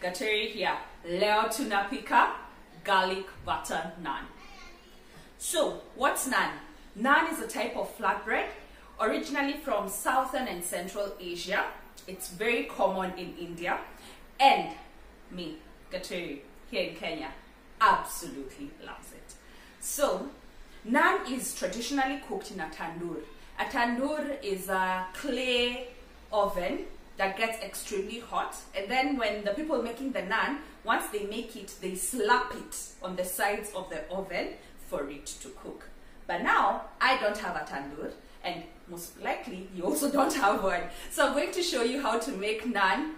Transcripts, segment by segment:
Gateri here, leo tunapika garlic butter naan. So, what's naan? Naan is a type of flatbread originally from Southern and Central Asia. It's very common in India, and me, Gateri, here in Kenya, absolutely loves it. So, naan is traditionally cooked in a tandoor. A tandoor is a clay oven that gets extremely hot, and then when the people making the naan, once they make it, they slap it on the sides of the oven for it to cook. But now, I don't have a tandoor, and most likely you also don't have one. So I'm going to show you how to make naan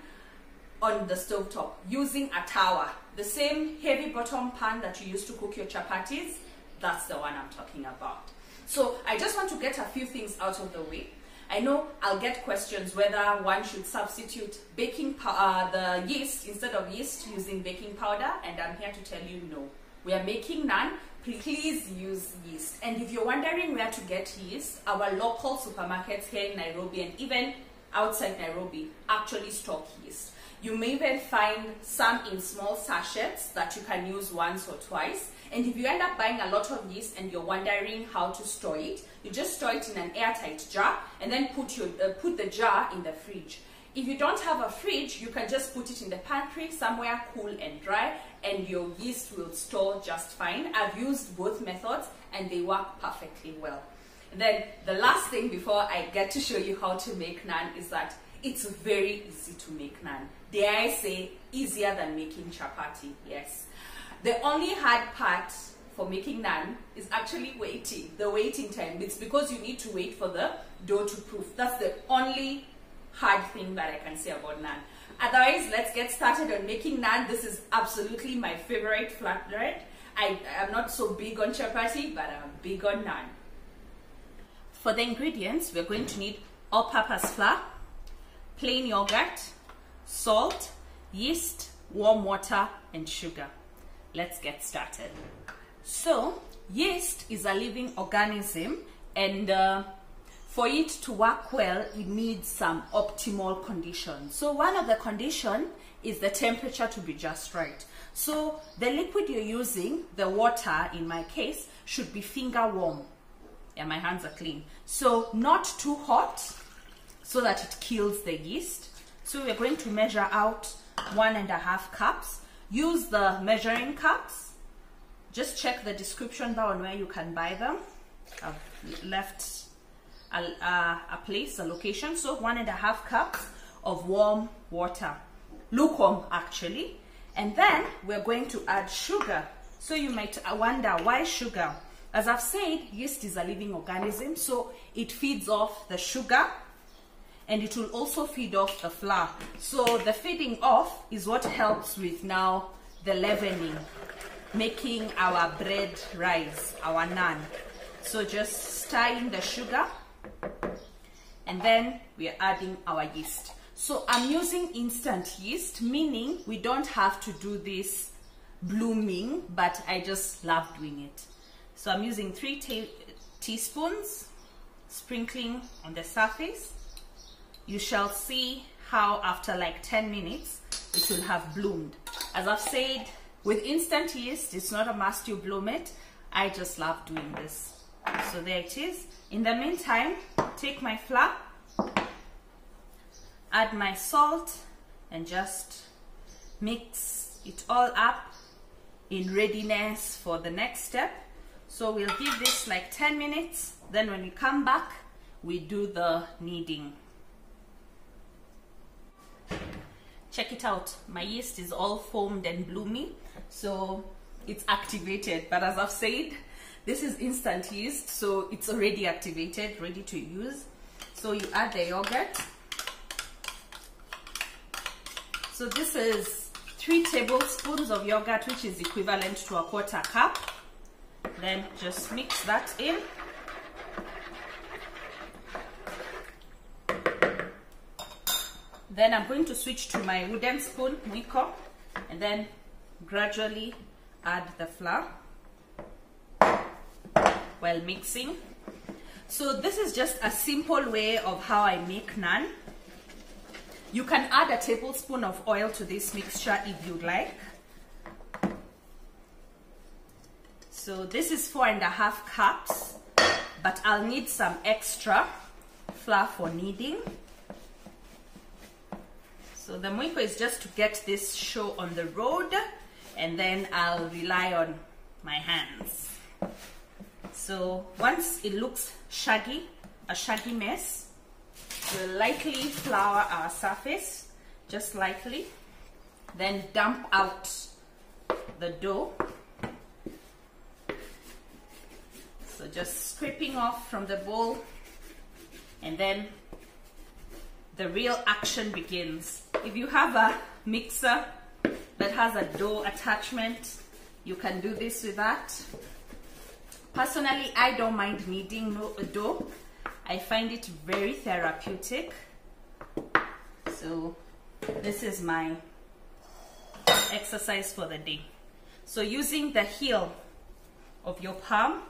on the stove top using a tawa. The same heavy bottom pan that you use to cook your chapatis, that's the one I'm talking about. So I just want to get a few things out of the way. I know I'll get questions whether one should substitute the yeast instead of yeast using baking powder, and I'm here to tell you no. We are making naan, please use yeast. And if you're wondering where to get yeast, our local supermarkets here in Nairobi and even outside Nairobi actually stock yeast. You may even find some in small sachets that you can use once or twice. And if you end up buying a lot of yeast and you're wondering how to store it, you just store it in an airtight jar and then put the jar in the fridge. If you don't have a fridge, you can just put it in the pantry somewhere cool and dry, and your yeast will store just fine. I've used both methods and they work perfectly well. And then the last thing before I get to show you how to make naan is that it's very easy to make naan. Dare I say, easier than making chapati, yes. The only hard part for making naan is actually waiting, the waiting time. It's because you need to wait for the dough to proof. That's the only hard thing that I can say about naan. Otherwise, let's get started on making naan. This is absolutely my favorite flatbread. I'm not so big on chapati, but I'm big on naan. For the ingredients, we're going to need all-purpose flour, plain yogurt, salt, yeast, warm water, and sugar. Let's get started. So, yeast is a living organism, and for it to work well, it needs some optimal conditions. So one of the conditions is the temperature to be just right. So the liquid you're using, the water in my case, should be finger warm. Yeah, my hands are clean. So not too hot so that it kills the yeast. So we're going to measure out 1.5 cups. Use the measuring cups. Just check the description bar on where you can buy them. I've left a place, a location. So 1.5 cups of warm water, lukewarm actually. And then we're going to add sugar. So you might wonder, why sugar? As I've said, yeast is a living organism, so it feeds off the sugar and it will also feed off the flour. So the feeding off is what helps with now the leavening, making our bread rise, our naan. So just stir in the sugar, and then we are adding our yeast. So I'm using instant yeast, meaning we don't have to do this blooming, but I just love doing it. So I'm using 3 teaspoons, sprinkling on the surface. You shall see how after like 10 minutes it will have bloomed. As I've said, with instant yeast, it's not a must you bloom it. I just love doing this. So there it is. In the meantime, take my flour, add my salt, and just mix it all up in readiness for the next step. So we'll give this like 10 minutes. Then when we come back, we do the kneading. Check it out. My yeast is all foamed and bloomy. So it's activated. But as I've said, this is instant yeast, so it's already activated, ready to use. So you add the yogurt. So this is 3 tablespoons of yogurt, which is equivalent to 1/4 cup. Then just mix that in. Then I'm going to switch to my wooden spoon, mwiko, and then gradually add the flour while mixing. So this is just a simple way of how I make naan. You can add a tablespoon of oil to this mixture if you'd like. So this is 4.5 cups, but I'll need some extra flour for kneading. So the mwiko is just to get this show on the road, and then I'll rely on my hands. So once it looks shaggy, a shaggy mess, we'll lightly flour our surface, just lightly, then dump out the dough. So just scraping off from the bowl, and then the real action begins. If you have a mixer that has a dough attachment, you can do this with that. Personally, I don't mind kneading dough. I find it very therapeutic. So this is my exercise for the day. So using the heel of your palm,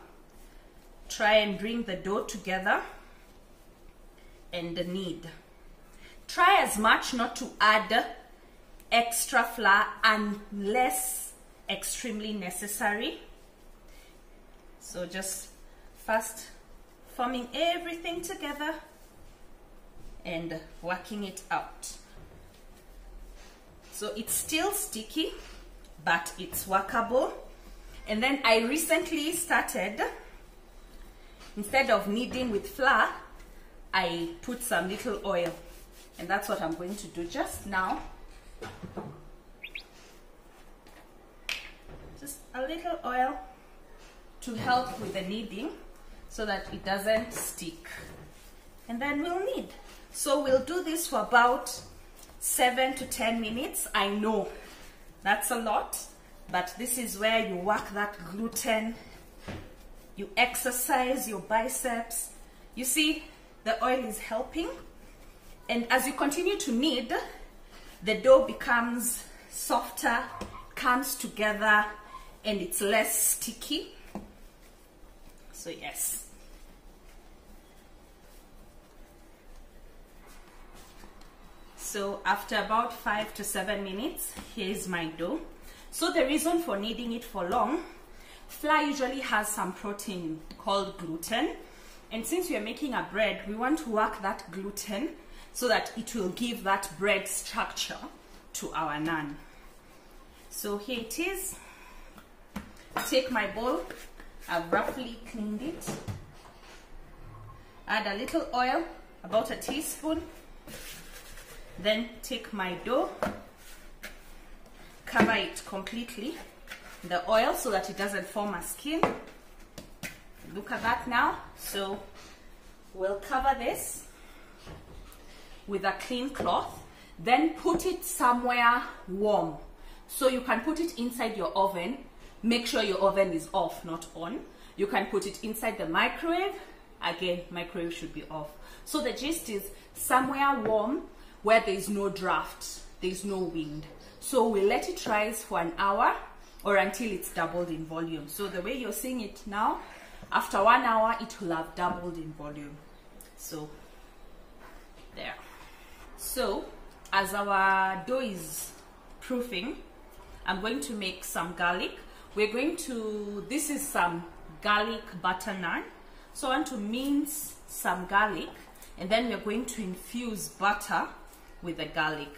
try and bring the dough together and knead. Try as much not to add extra flour unless extremely necessary. So just first forming everything together and working it out. So it's still sticky, but it's workable. And then I recently started, instead of kneading with flour, I put some little oil. And that's what I'm going to do just now. Just a little oil to help with the kneading so that it doesn't stick. And then we'll knead. So we'll do this for about 7 to 10 minutes. I know that's a lot, but this is where you work that gluten. You exercise your biceps. You see, the oil is helping. And as you continue to knead, the dough becomes softer, comes together, and it's less sticky. So yes. So after about 5 to 7 minutes, here's my dough. So the reason for kneading it for long, flour usually has some protein called gluten. And since we are making a bread, we want to work that gluten so that it will give that bread structure to our naan. So here it is. Take my bowl. I've roughly cleaned it. Add a little oil, about a teaspoon. Then take my dough, cover it completely in the oil so that it doesn't form a skin. Look at that now. So we'll cover this with a clean cloth, then put it somewhere warm. So you can put it inside your oven. Make sure your oven is off, not on. You can put it inside the microwave. Again, microwave should be off. So the gist is somewhere warm where there is no draft, there is no wind. So we let it rise for an hour or until it's doubled in volume. So the way you're seeing it now, after 1 hour, it will have doubled in volume. So there. So as our dough is proofing, I'm going to make some garlic. We're going to, this is some garlic butter naan. So I want to mince some garlic, and then we're going to infuse butter with the garlic.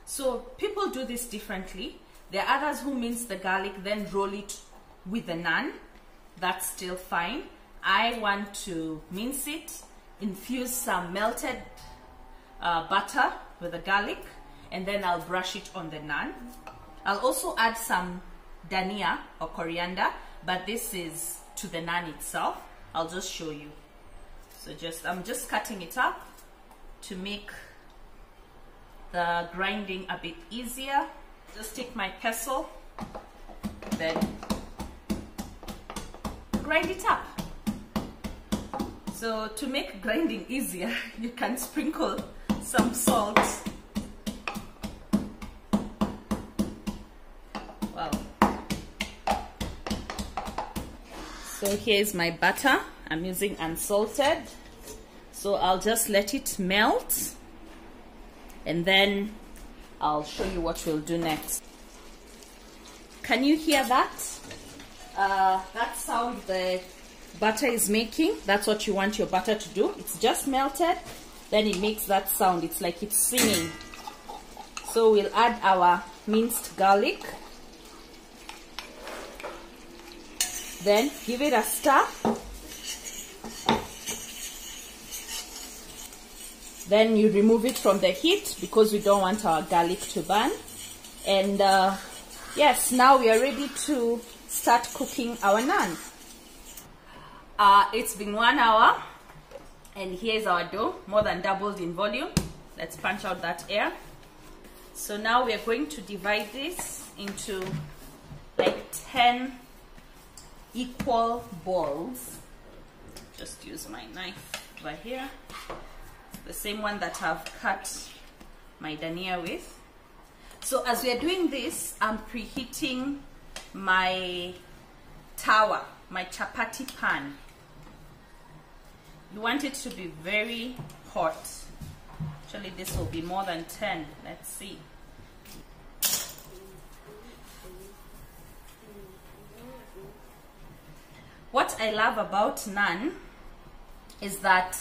So people do this differently. There are others who mince the garlic, then roll it with the naan. That's still fine. I want to mince it, infuse some melted butter with the garlic, and then I'll brush it on the naan. I'll also add some dhania or coriander, but this is to the naan itself. I'll just show you. So I'm just cutting it up to make the grinding a bit easier. Just take my pestle, then grind it up. So to make grinding easier, you can sprinkle some salt. Wow. So here's my butter. I'm using unsalted. So I'll just let it melt. and then I'll show you what we'll do next. Can you hear that? That sound the butter is making. That's what you want your butter to do. It's just melted, then it makes that sound. It's like it's singing. So we'll add our minced garlic, then give it a stir, then you remove it from the heat because we don't want our garlic to burn. And yes, now we are ready to start cooking our naan. It's been 1 hour and here's our dough, more than doubled in volume. Let's punch out that air. So now we are going to divide this into like 10 equal balls. Just use my knife over here, the same one that I've cut my dania with. So as we are doing this, I'm preheating my tawa, my chapati pan. You want it to be very hot. Actually, this will be more than 10. Let's see. What I love about naan is that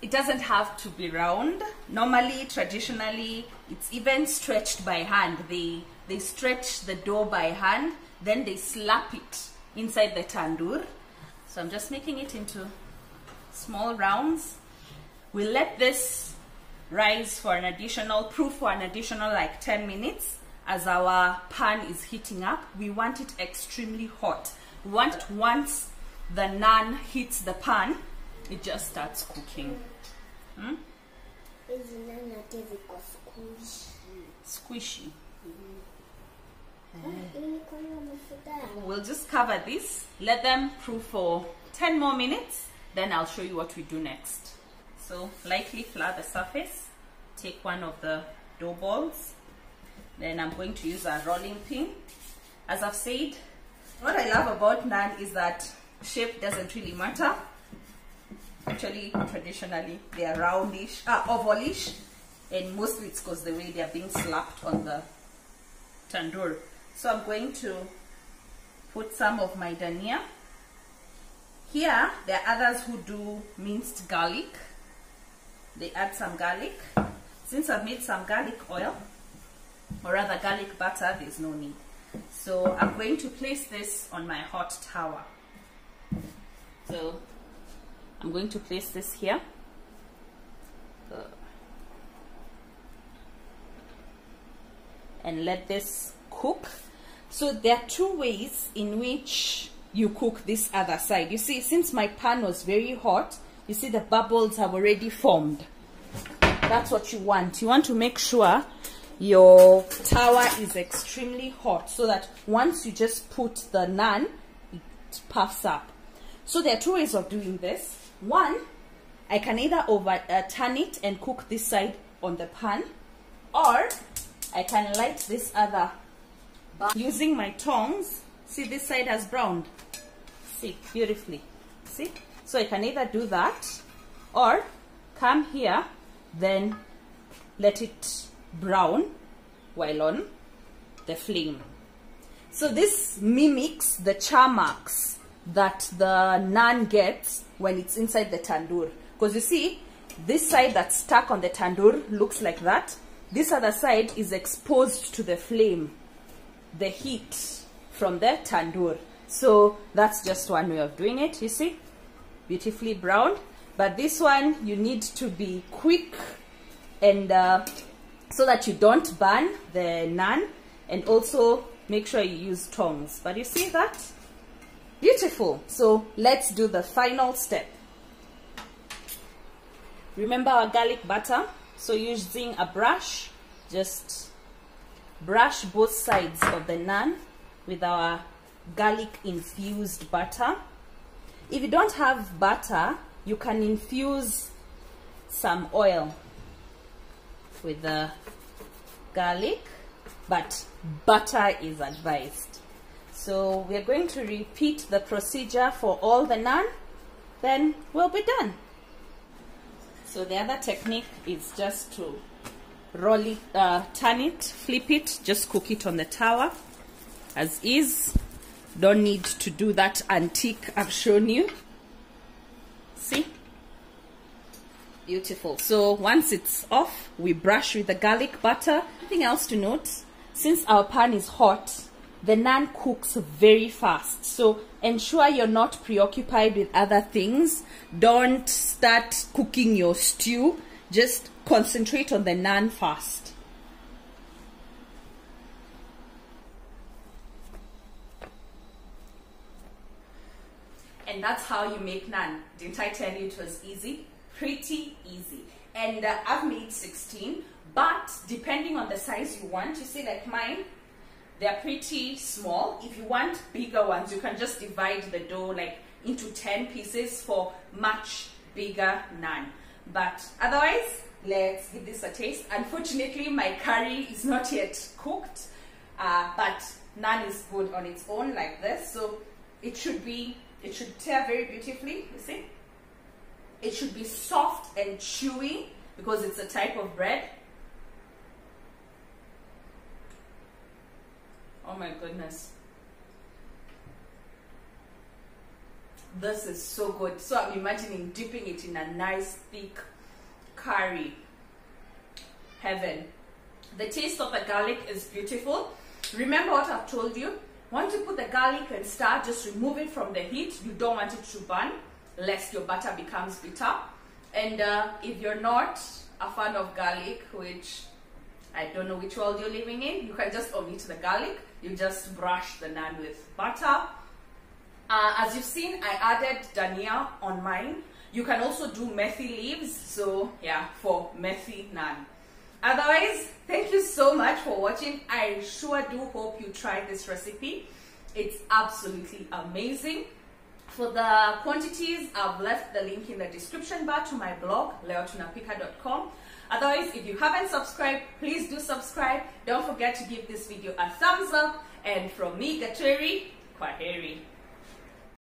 it doesn't have to be round. Normally, traditionally, it's even stretched by hand. They stretch the dough by hand, then they slap it inside the tandoor. So I'm just making it into small rounds. We'll let this rise for an additional like 10 minutes as our pan is heating up. We want it extremely hot. We want it once the naan hits the pan, it just starts cooking. Squishy. We'll just cover this, let them proof for 10 more minutes, then I'll show you what we do next. So lightly flour the surface, take one of the dough balls, then I'm going to use a rolling pin. As I've said, what I love about naan is that shape doesn't really matter. Actually, traditionally they are roundish, ovalish, and mostly it's because the way they are being slapped on the tandoor. So I'm going to put some of my dania. Here, there are others who do minced garlic. They add some garlic. Since I've made some garlic oil, or rather garlic butter, there's no need. So I'm going to place this on my hot tawa. So I'm going to place this here. And let this cook. So there are two ways in which you cook this other side. You see, since my pan was very hot, you see the bubbles have already formed. That's what you want. You want to make sure your tawa is extremely hot so that once you just put the naan, it puffs up. So there are two ways of doing this. One, I can either turn it and cook this side on the pan, or I can light this other using my tongs. See, this side has browned. See, beautifully. See? So I can either do that or come here, then let it brown while on the flame. So this mimics the char marks that the naan gets when it's inside the tandoor. Because you see, this side that's stuck on the tandoor looks like that. This other side is exposed to the flame, the heat from the tandoor. So that's just one way of doing it. You see, beautifully browned. But this one, you need to be quick and so that you don't burn the naan, and also make sure you use tongs. But you see that? Beautiful. So let's do the final step. Remember our garlic butter? So using a brush, just brush both sides of the naan with our garlic infused butter. If you don't have butter, you can infuse some oil with the garlic, but butter is advised. So we're going to repeat the procedure for all the naan, then we'll be done. So the other technique is just to roll it, turn it, flip it, just cook it on the tower as is. Don't need to do that antique I've shown you. See? Beautiful. So once it's off, we brush with the garlic butter. Something else to note, since our pan is hot, the naan cooks very fast. So ensure you're not preoccupied with other things. Don't start cooking your stew. Just concentrate on the naan first. And that's how you make naan. Didn't I tell you it was easy? Pretty easy. And I've made 16, but depending on the size you want, you see like mine, they're pretty small. If you want bigger ones, you can just divide the dough like into 10 pieces for much bigger naan. But otherwise, let's give this a taste. Unfortunately, my curry is not yet cooked, but naan is good on its own like this. So it should tear very beautifully, you see? It should be soft and chewy because it's a type of bread. Oh my goodness. This is so good. So I'm imagining dipping it in a nice thick curry. Heaven. The taste of the garlic is beautiful. Remember what I've told you. Once you put the garlic and stir, just remove it from the heat. You don't want it to burn, lest your butter becomes bitter. And if you're not a fan of garlic, which I don't know which world you're living in, you can just omit the garlic. You just brush the naan with butter. As you've seen, I added dhania on mine. You can also do methi leaves, so yeah, for methi naan. Otherwise, thank you so much for watching. I sure do hope you try this recipe. It's absolutely amazing. For the quantities, I've left the link in the description bar to my blog, leotunapika.com. Otherwise, if you haven't subscribed, please do subscribe. Don't forget to give this video a thumbs up. And from me, Gatweri, kwaheri.